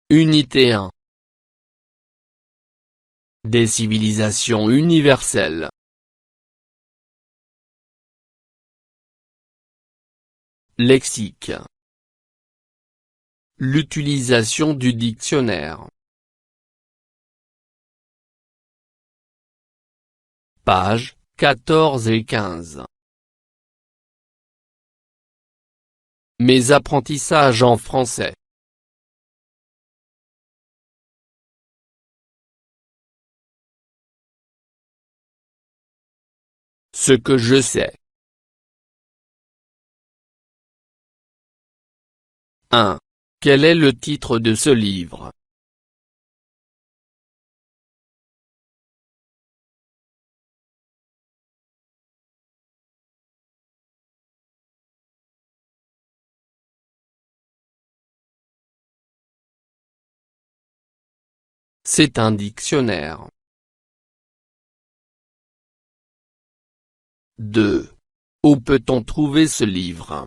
Unité 1. Des civilisations universelles. Lexique. L'utilisation du dictionnaire. Pages 14 et 15. Mes apprentissages en français. Ce que je sais. 1. Quel est le titre de ce livre? C'est un dictionnaire. 2. Où peut-on trouver ce livre?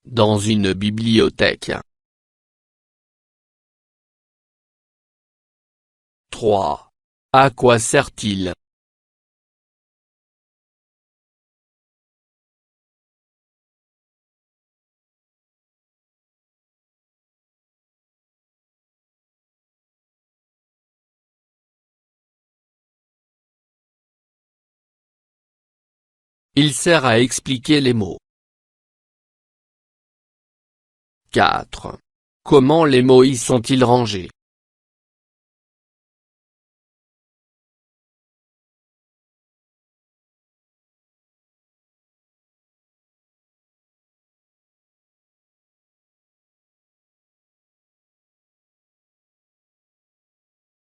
Dans une bibliothèque. 3. À quoi sert-il? Il sert à expliquer les mots. 4. Comment les mots y sont-ils rangés?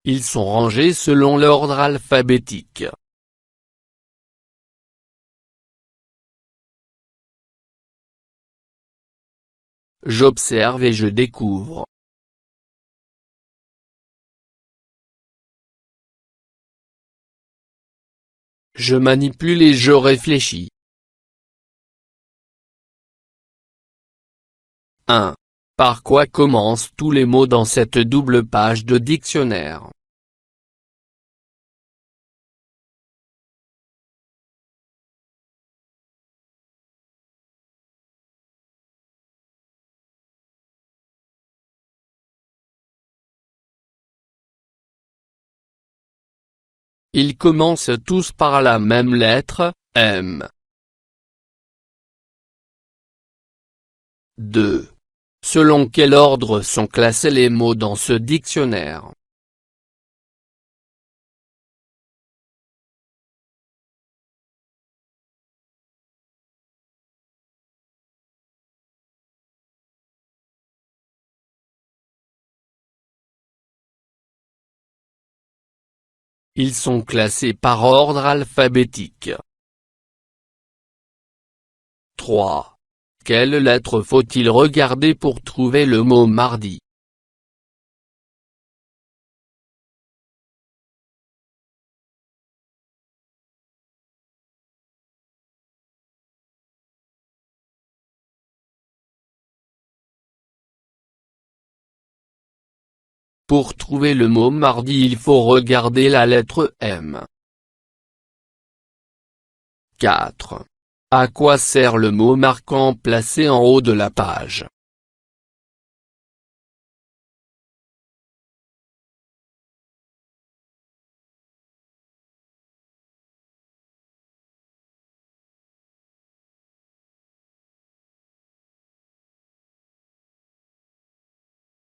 Ils sont rangés selon l'ordre alphabétique. J'observe et je découvre. Je manipule et je réfléchis. 1. Par quoi commencent tous les mots dans cette double page de dictionnaire? Ils commencent tous par la même lettre, M. 2. Selon quel ordre sont classés les mots dans ce dictionnaire? Ils sont classés par ordre alphabétique. 3. Quelle lettre faut-il regarder pour trouver le mot mardi? Pour trouver le mot mardi, il faut regarder la lettre M. 4. À quoi sert le mot marquant placé en haut de la page?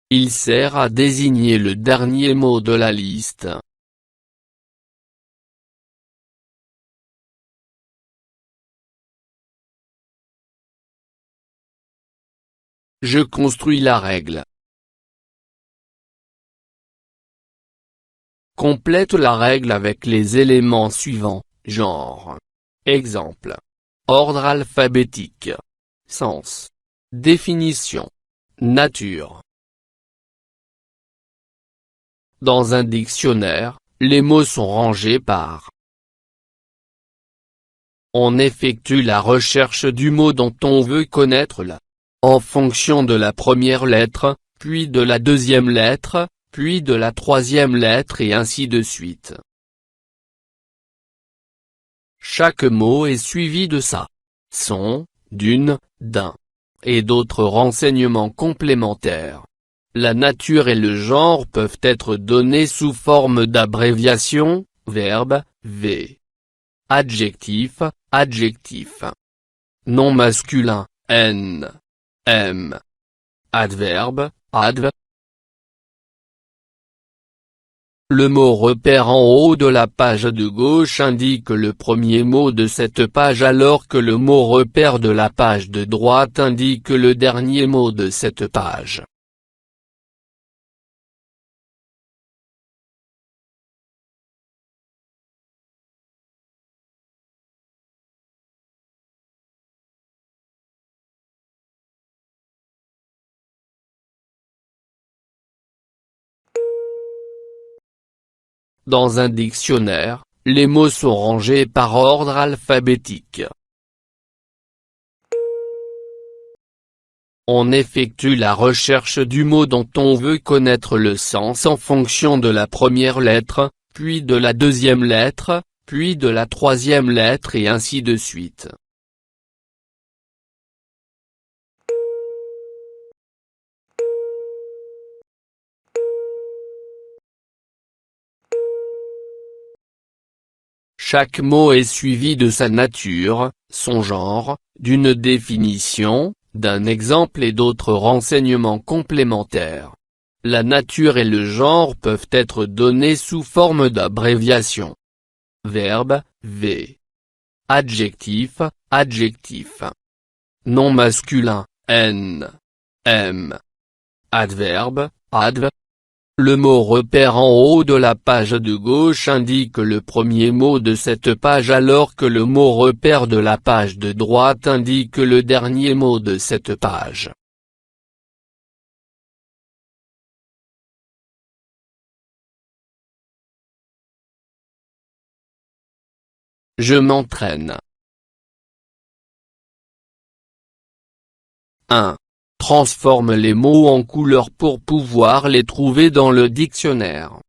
Il sert à désigner le dernier mot de la liste. Je construis la règle. Complète la règle avec les éléments suivants, genre. Exemple. Ordre alphabétique. Sens. Définition. Nature. Dans un dictionnaire, les mots sont rangés par. On effectue la recherche du mot dont on veut connaître en fonction de la première lettre, puis de la deuxième lettre, puis de la troisième lettre et ainsi de suite. Chaque mot est suivi de son, d'un et d'autres renseignements complémentaires. La nature et le genre peuvent être donnés sous forme d'abréviation, verbe, v. Adjectif, adjectif. Nom masculin, n. M. Adverbe, adv. Le mot repère en haut de la page de gauche indique le premier mot de cette page alors que le mot repère de la page de droite indique le dernier mot de cette page. Dans un dictionnaire, les mots sont rangés par ordre alphabétique. On effectue la recherche du mot dont on veut connaître le sens en fonction de la première lettre, puis de la deuxième lettre, puis de la troisième lettre et ainsi de suite. Chaque mot est suivi de sa nature, son genre, d'une définition, d'un exemple et d'autres renseignements complémentaires. La nature et le genre peuvent être donnés sous forme d'abréviation. Verbe, v. Adjectif, adjectif. Nom masculin, n. M. Adverbe, adv. Le mot repère en haut de la page de gauche indique le premier mot de cette page alors que le mot repère de la page de droite indique le dernier mot de cette page. Je m'entraîne. 1. Transforme les mots en couleurs pour pouvoir les trouver dans le dictionnaire.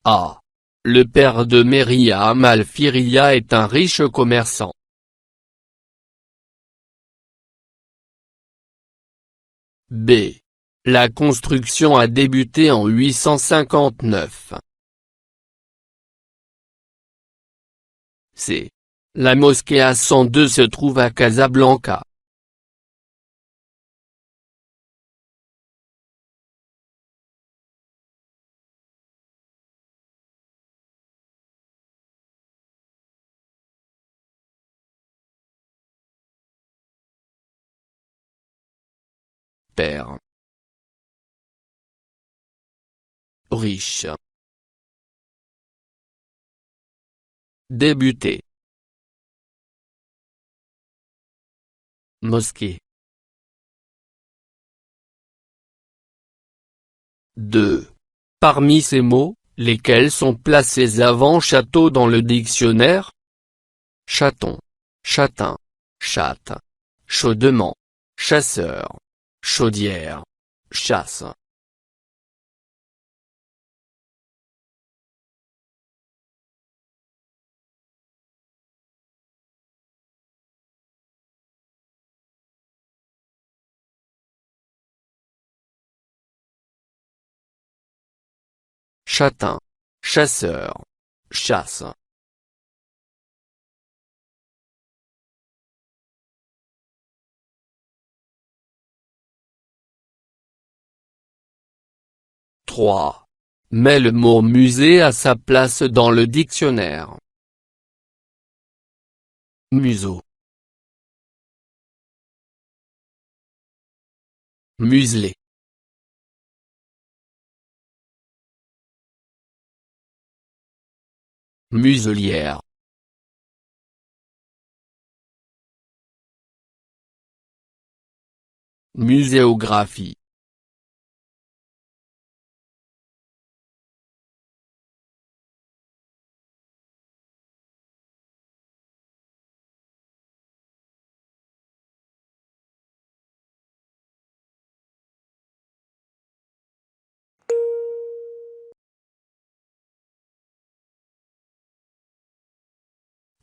A. Le père de Myriam Al-Firia est un riche commerçant. B. La construction a débuté en 859. C. La mosquée Hassan II se trouve à Casablanca. Père. Riche. Débuter. Mosquée. 2. Parmi ces mots, lesquels sont placés avant château dans le dictionnaire? Chaton, châtain, chatte, chaudement, chasseur, chaudière, chasse. Châtain, chasseur, chasse. 3. Mets le mot musée à sa place dans le dictionnaire. Museau. Muselé. Muselière. Muséographie.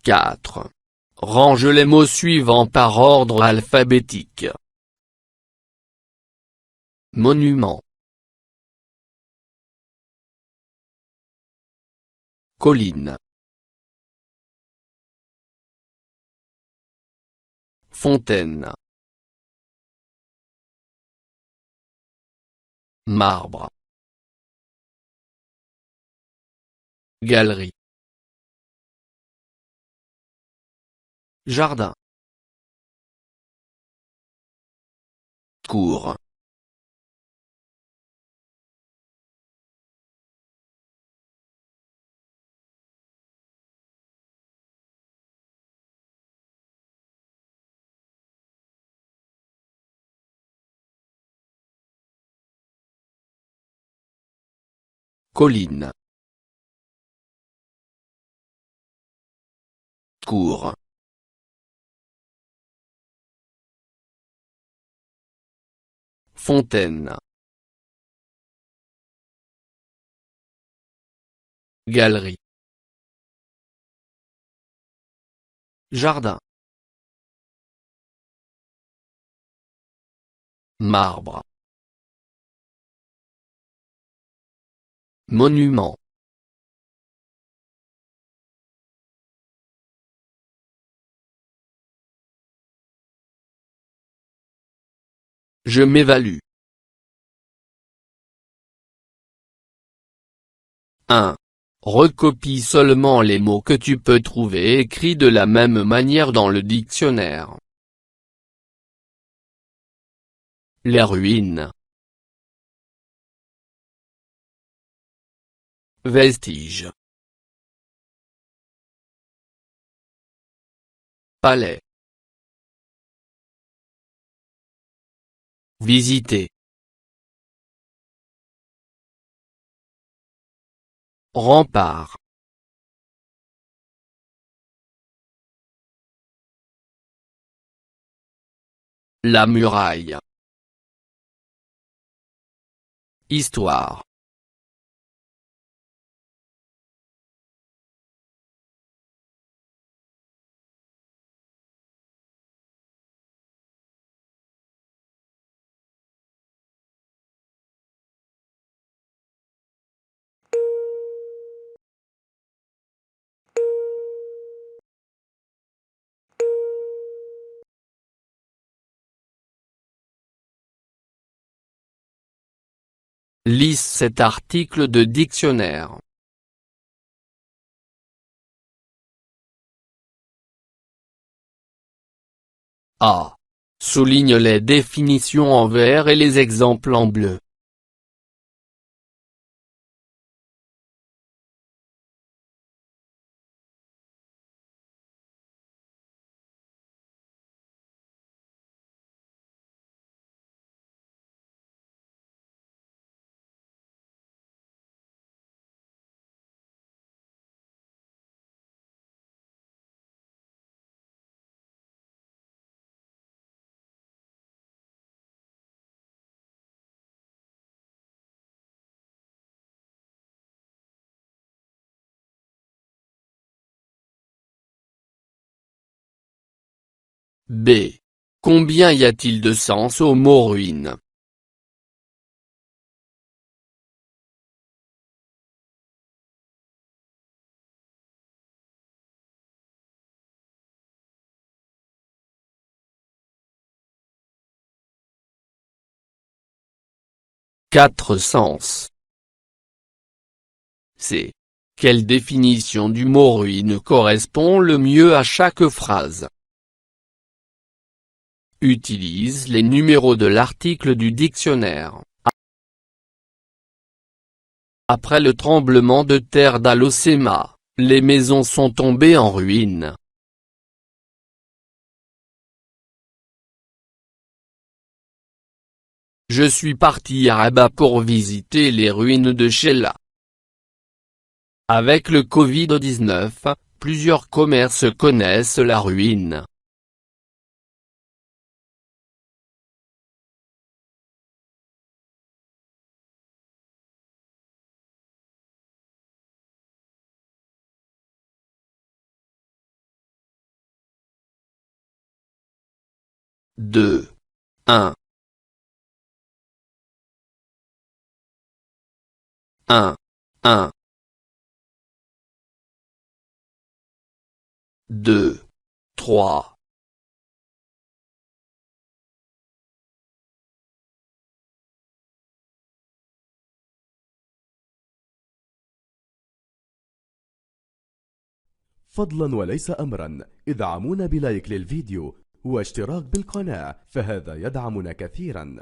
4. Range les mots suivants par ordre alphabétique. Monument. Colline. Fontaine. Marbre. Galerie. Jardin. Cour. Colline. Cour. Fontaine. Galerie. Jardin. Marbre. Monument. Je m'évalue. 1. Recopie seulement les mots que tu peux trouver écrits de la même manière dans le dictionnaire. Les ruines. Vestiges. Palais. Visiter. Rempart. La muraille. Histoire. Lise cet article de dictionnaire. A. Souligne les définitions en vert et les exemples en bleu. B. Combien y a-t-il de sens au mot ruine? Quatre sens. C. Quelle définition du mot ruine correspond le mieux à chaque phrase? Utilise les numéros de l'article du dictionnaire. Après le tremblement de terre d'Hiroshima, les maisons sont tombées en ruine. Je suis parti à Rabat pour visiter les ruines de Sheila. Avec le Covid-19, plusieurs commerces connaissent la ruine. 2, 1, 1, 1, 2, 3, فضلا وليس أمرا ادعمونا بلايك للفيديو واشتراك بالقناة، فهذا يدعمنا كثيرا.